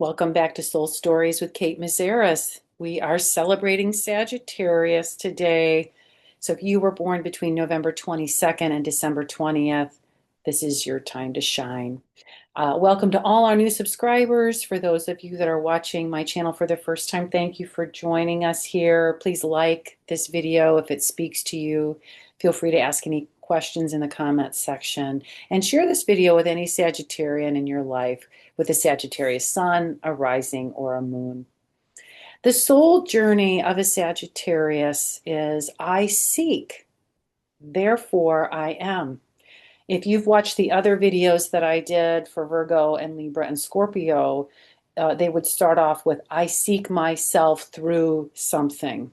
Welcome back to Soul Stories with Kate Mazeris. We are celebrating Sagittarius today. So if you were born between November 22nd and December 20th, this is your time to shine. Welcome to all our new subscribers. For those of you that are watching my channel for the first time, thank you for joining us here. Please like this video if it speaks to you. Feel free to ask any questions in the comments section and share this video with any Sagittarian in your life with a Sagittarius sun, a rising, or a moon. The soul journey of a Sagittarius is I seek, therefore I am. If you've watched the other videos that I did for Virgo and Libra and Scorpio, they would start off with I seek myself through something.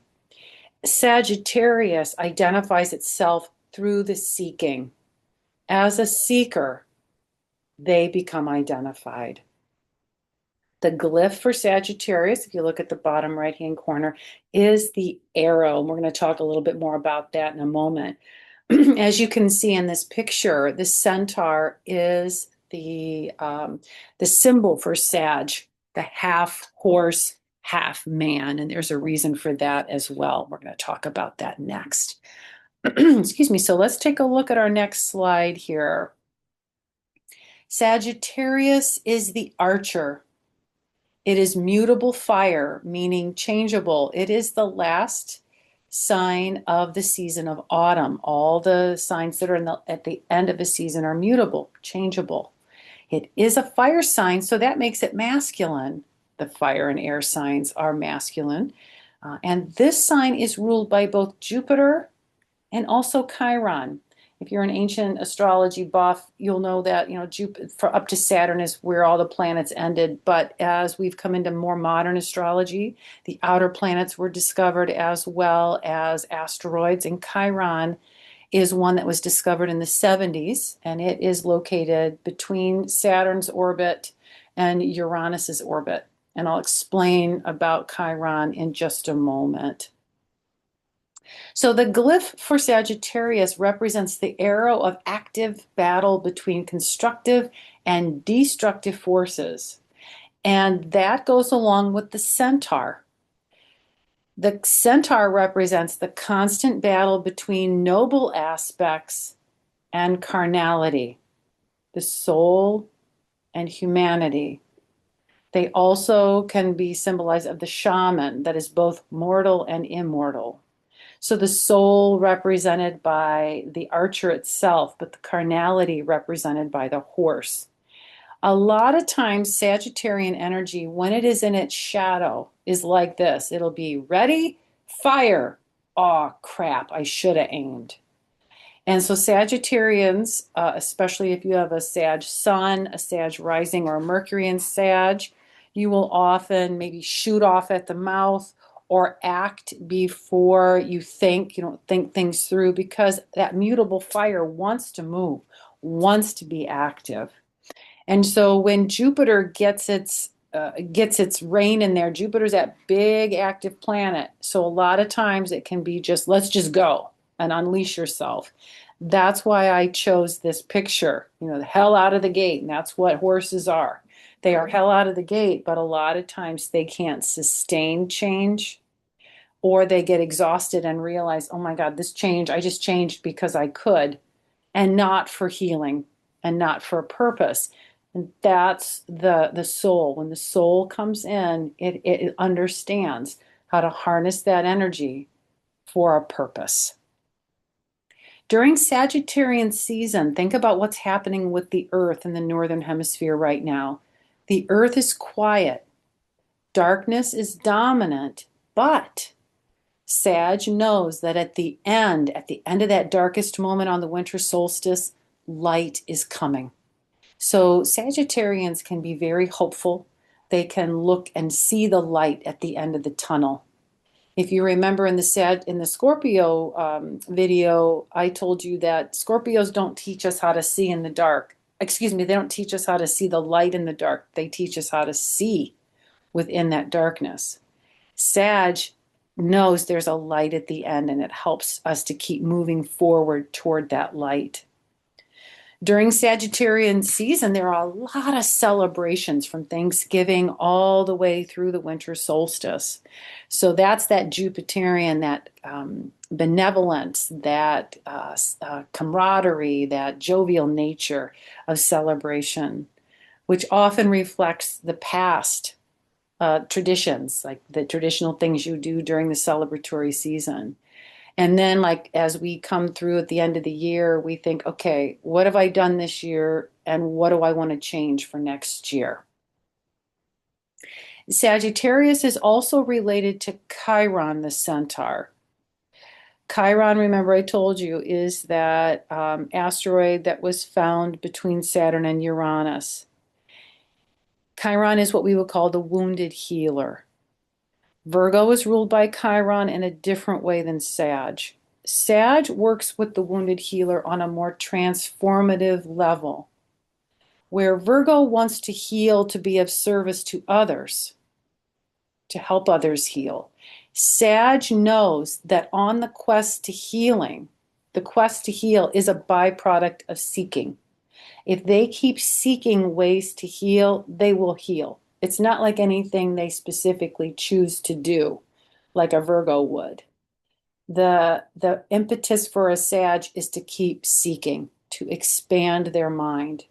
Sagittarius identifies itself through the seeking. As a seeker, they become identified. The glyph for Sagittarius, if you look at the bottom right-hand corner, is the arrow. We're going to talk a little bit more about that in a moment. As you can see in this picture, the centaur is the symbol for Sag, the half horse, half man, and there's a reason for that as well. We're going to talk about that next. Excuse me. So let's take a look at our next slide here. Sagittarius is the archer. It is mutable fire, meaning changeable. It is the last sign of the season of autumn. All the signs that are at the end of a season are mutable, changeable. It is a fire sign, so that makes it masculine. The fire and air signs are masculine. And this sign is ruled by both Jupiter and also Chiron. If you're an ancient astrology buff, you'll know that, Jupiter for up to Saturn is where all the planets ended. But as we've come into more modern astrology, the outer planets were discovered as well as asteroids. And Chiron is one that was discovered in the 70s, and it is located between Saturn's orbit and Uranus's orbit. And I'll explain about Chiron in just a moment. So the glyph for Sagittarius represents the arrow of active battle between constructive and destructive forces. And that goes along with the centaur. The centaur represents the constant battle between noble aspects and carnality, the soul and humanity. They also can be symbolized of the shaman that is both mortal and immortal. So the soul represented by the archer itself, but the carnality represented by the horse. A lot of times Sagittarian energy, when it is in its shadow, is like this. It'll be ready, fire. Oh, crap, I should have aimed. And so Sagittarians, especially if you have a Sag sun, a Sag rising, or a Mercury in Sag, you will often maybe shoot off at the mouth or act before you think. You don't think things through because that mutable fire wants to move, wants to be active. And so when Jupiter gets its reign in there, Jupiter's that big active planet. So a lot of times it can be just, let's just go and unleash yourself. That's why I chose this picture, the hell out of the gate. And that's what horses are. They are hell out of the gate, but a lot of times they can't sustain change, or they get exhausted and realize, oh my God, this change, I just changed because I could, and not for healing and not for a purpose. And that's the soul. When the soul comes in, it understands how to harness that energy for a purpose. During Sagittarian season, think about what's happening with the Earth in the Northern Hemisphere right now. The Earth is quiet. Darkness is dominant, but Sag knows that at the end of that darkest moment on the winter solstice, light is coming. So Sagittarians can be very hopeful. They can look and see the light at the end of the tunnel. If you remember in the Scorpio video, I told you that Scorpios don't teach us how to see in the dark. Excuse me, they don't teach us how to see the light in the dark. They teach us how to see within that darkness. Sag knows there's a light at the end, and it helps us to keep moving forward toward that light. During Sagittarian season, there are a lot of celebrations from Thanksgiving all the way through the winter solstice. So that's that Jupiterian, that benevolence, that camaraderie, that jovial nature of celebration, which often reflects the past traditions, like the traditional things you do during the celebratory season. And then, like, as we come through at the end of the year, we think, okay, what have I done this year? And what do I want to change for next year? Sagittarius is also related to Chiron, the centaur. Chiron, remember I told you, is that asteroid that was found between Saturn and Uranus. Chiron is what we would call the wounded healer. Virgo is ruled by Chiron in a different way than Sag. Sag works with the wounded healer on a more transformative level, where Virgo wants to heal to be of service to others, to help others heal. Sag knows that on the quest to healing, the quest to heal is a byproduct of seeking. If they keep seeking ways to heal, they will heal. It's not like anything they specifically choose to do, like a Virgo would. The impetus for a Sag is to keep seeking, to expand their mind.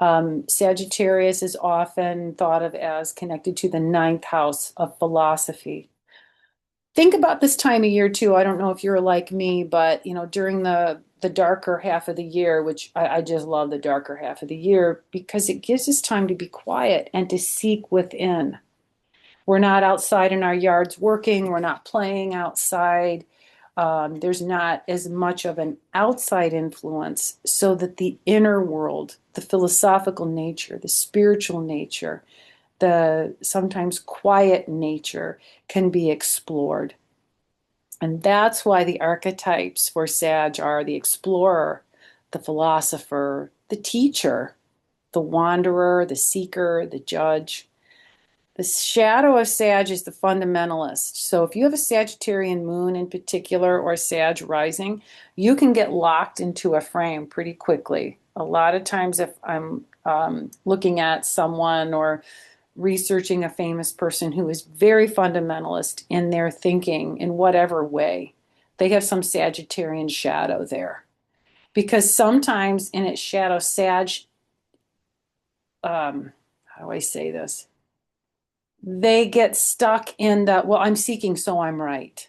Sagittarius is often thought of as connected to the ninth house of philosophy. Think about this time of year too. I don't know if you're like me, but during the darker half of the year, which I just love the darker half of the year because it gives us time to be quiet and to seek within. We're not outside in our yards working. We're not playing outside. There's not as much of an outside influence, so that the inner world, the philosophical nature, the spiritual nature, the sometimes quiet nature can be explored. And that's why the archetypes for Sag are the explorer, the philosopher, the teacher, the wanderer, the seeker, the judge. The shadow of Sag is the fundamentalist. So if you have a Sagittarian moon in particular or Sag rising, you can get locked into a frame pretty quickly. A lot of times if I'm looking at someone or researching a famous person who is very fundamentalist in their thinking in whatever way, they have some Sagittarian shadow there. Because sometimes in its shadow, Sag, how do I say this? They get stuck in the, well, I'm seeking, so I'm right.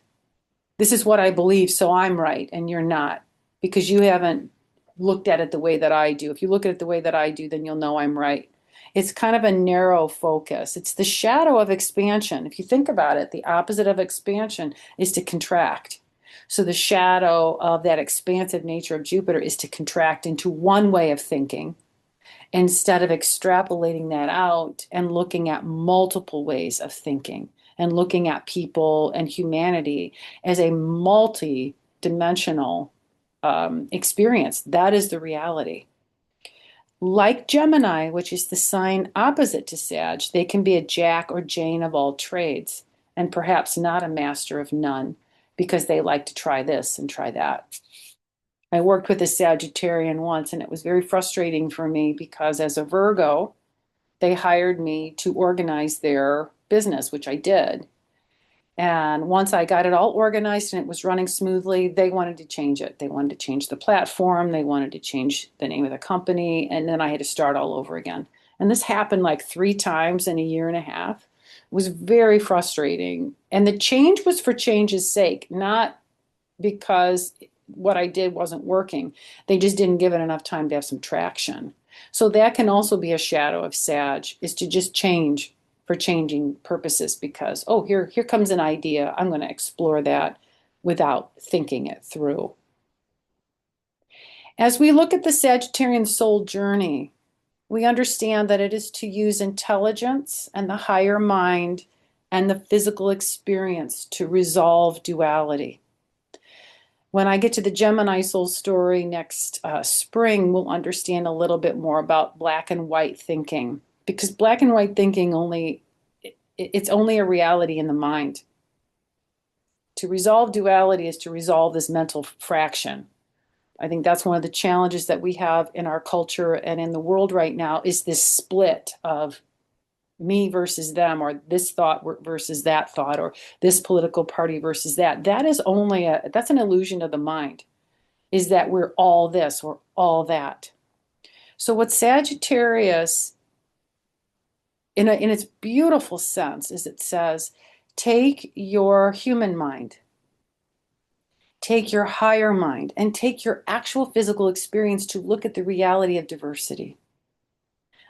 This is what I believe, so I'm right, and you're not, because you haven't looked at it the way that I do. If you look at it the way that I do, then you'll know I'm right. It's kind of a narrow focus. It's the shadow of expansion. If you think about it, the opposite of expansion is to contract. So the shadow of that expansive nature of Jupiter is to contract into one way of thinking instead of extrapolating that out and looking at multiple ways of thinking and looking at people and humanity as a multi-dimensional experience. That is the reality. Like Gemini, which is the sign opposite to Sag, they can be a Jack or Jane of all trades and perhaps not a master of none because they like to try this and try that. I worked with a Sagittarian once, and it was very frustrating for me because as a Virgo, they hired me to organize their business, which I did. And once I got it all organized and it was running smoothly, they wanted to change it. They wanted to change the platform. They wanted to change the name of the company. And then I had to start all over again. And this happened like 3 times in a year and a half. It was very frustrating. And the change was for change's sake, not because what I did wasn't working. They just didn't give it enough time to have some traction. So that can also be a shadow of Sag, is to just change for changing purposes because, oh, here comes an idea. I'm going to explore that without thinking it through. As we look at the Sagittarian soul journey, we understand that it is to use intelligence and the higher mind and the physical experience to resolve duality. When I get to the Gemini soul story next spring, we'll understand a little bit more about black and white thinking, because black and white thinking it's only a reality in the mind. To resolve duality is to resolve this mental fraction. I think that's one of the challenges that we have in our culture and in the world right now is this split of me versus them, or this thought versus that thought, or this political party versus that. That is that's an illusion of the mind, is that we're all this or all that. So what Sagittarius, in its beautiful sense, is it says, take your human mind, take your higher mind, and take your actual physical experience to look at the reality of diversity.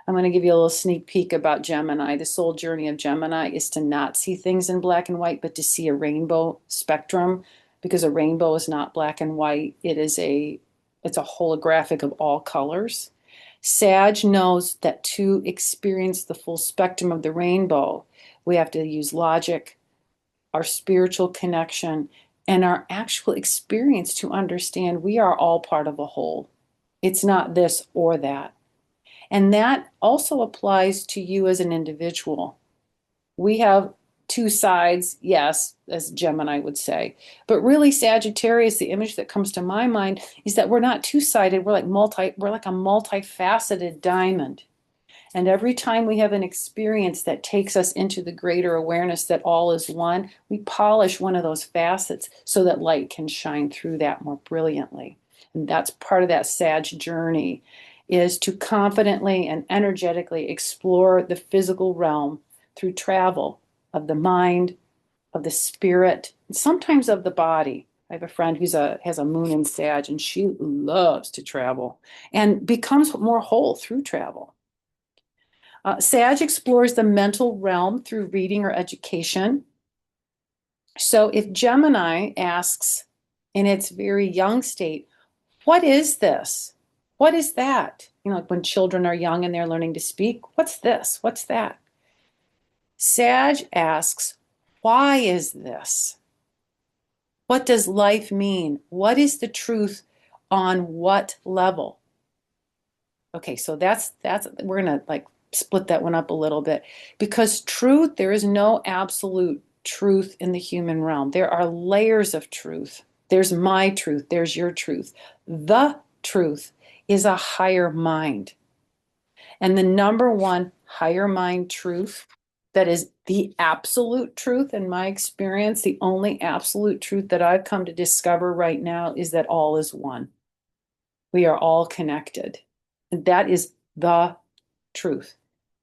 I'm going to give you a little sneak peek about Gemini. The soul journey of Gemini is to not see things in black and white, but to see a rainbow spectrum, because a rainbow is not black and white. It's a holographic of all colors. Sag knows that to experience the full spectrum of the rainbow, we have to use logic, our spiritual connection, and our actual experience to understand we are all part of a whole. It's not this or that. And that also applies to you as an individual. We have two sides, yes, as Gemini would say. But really, Sagittarius, the image that comes to my mind is that we're not two-sided. We're like a multifaceted diamond. And every time we have an experience that takes us into the greater awareness that all is one, we polish one of those facets so that light can shine through that more brilliantly. And that's part of that Sag journey, is to confidently and energetically explore the physical realm through travel of the mind, of the spirit, and sometimes of the body. I have a friend who has a moon in Sag, and she loves to travel and becomes more whole through travel. Sag explores the mental realm through reading or education. So if Gemini asks in its very young state, what is this? What is that? Like when children are young and they're learning to speak, what's this? What's that? Sag asks, why is this? What does life mean? What is the truth on what level? Okay, so that's we're gonna like split that one up a little bit, because truth, there is no absolute truth in the human realm. There are layers of truth. There's my truth, there's your truth. The truth is a higher mind. And the number one higher mind truth that is the absolute truth, in my experience, the only absolute truth that I've come to discover right now, is that all is one. We are all connected. And that is the truth.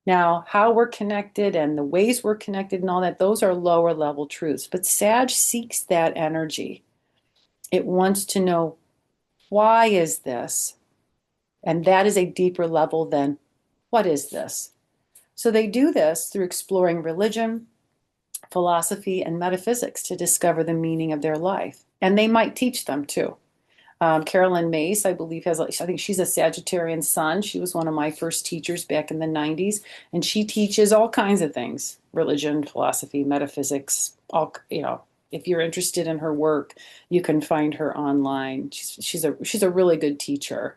Now, how we're connected and the ways we're connected and all that, those are lower level truths. But Sag seeks that energy. It wants to know, why is this? And that is a deeper level than, what is this? So they do this through exploring religion, philosophy, and metaphysics to discover the meaning of their life. And they might teach them too. Carolyn Mace, I believe, I think she's a Sagittarian sun. She was one of my first teachers back in the 90s. And she teaches all kinds of things: religion, philosophy, metaphysics, if you're interested in her work, you can find her online. She's a really good teacher.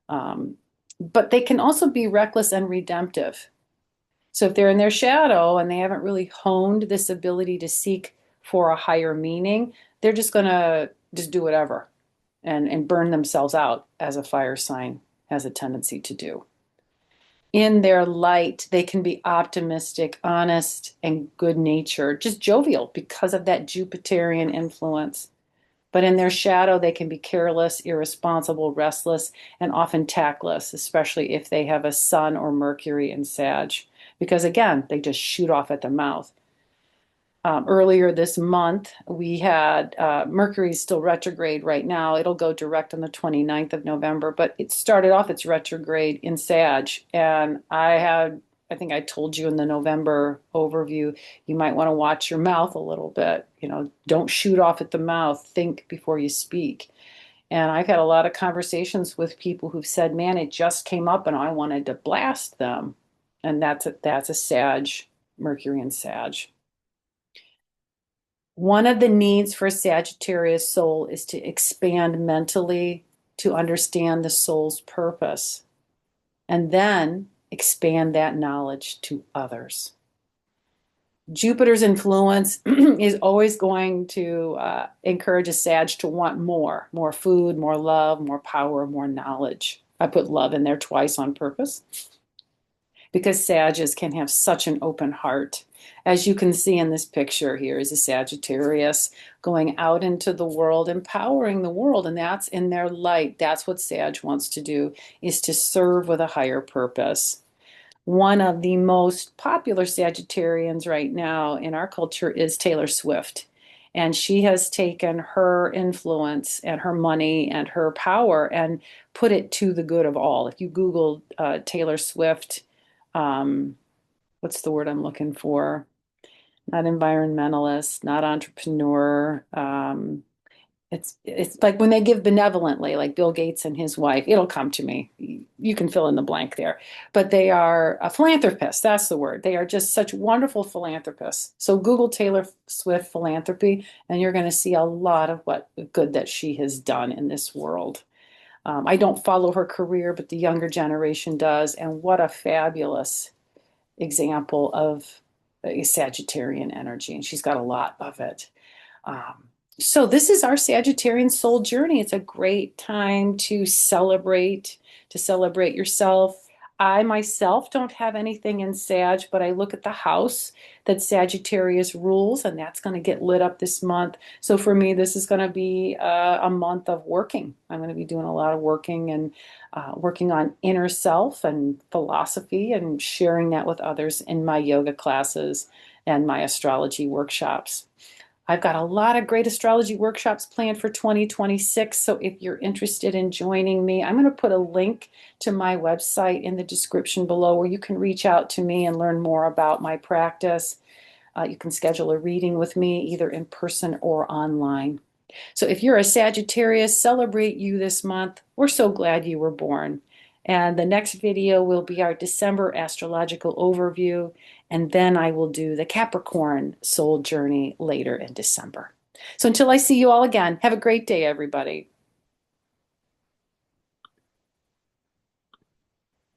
But they can also be reckless and redemptive. So if they're in their shadow and they haven't really honed this ability to seek for a higher meaning, they're just going to just do whatever and burn themselves out, as a fire sign has a tendency to do. In their light, they can be optimistic, honest, and good-natured, just jovial because of that Jupiterian influence. But in their shadow, they can be careless, irresponsible, restless, and often tactless, especially if they have a Sun or Mercury in Sag, because again, they just shoot off at the mouth. Earlier this month, we had Mercury is still retrograde right now. It'll go direct on the 29th of November, but it started off its retrograde in Sag. And I think I told you in the November overview, you might want to watch your mouth a little bit. Don't shoot off at the mouth. Think before you speak. And I've had a lot of conversations with people who've said, man, it just came up and I wanted to blast them. And that's a Sag, Mercury and Sag. One of the needs for a Sagittarius soul is to expand mentally, to understand the soul's purpose, and then expand that knowledge to others. Jupiter's influence is always going to encourage a Sag to want more food, more love, more power, more knowledge. I put love in there twice on purpose because Sages can have such an open heart. As you can see in this picture, here is a Sagittarius going out into the world, empowering the world, and that's in their light. That's what Sag wants to do, is to serve with a higher purpose. One of the most popular Sagittarians right now in our culture is Taylor Swift. And she has taken her influence and her money and her power and put it to the good of all. If you Google Taylor Swift, um, what's the word I'm looking for? Not environmentalist, not entrepreneur. It's like when they give benevolently, like Bill Gates and his wife, it'll come to me. You can fill in the blank there. But they are a philanthropist. That's the word. They are just such wonderful philanthropists. So Google Taylor Swift philanthropy, and you're going to see a lot of what good that she has done in this world. I don't follow her career, but the younger generation does. And what a fabulous example of a Sagittarian energy. And she's got a lot of it. Um, so this is our Sagittarian soul journey. It's a great time to celebrate yourself. I myself don't have anything in Sag, but I look at the house that Sagittarius rules, and that's going to get lit up this month. So for me, this is going to be a month of working. I'm going to be doing a lot of working and working on inner self and philosophy and sharing that with others in my yoga classes and my astrology workshops. I've got a lot of great astrology workshops planned for 2026. So if you're interested in joining me, I'm going to put a link to my website in the description below where you can reach out to me and learn more about my practice. You can schedule a reading with me either in person or online. So if you're a Sagittarius, celebrate you this month. We're so glad you were born. And the next video will be our December astrological overview. And then I will do the Capricorn soul journey later in December. So until I see you all again, have a great day, everybody.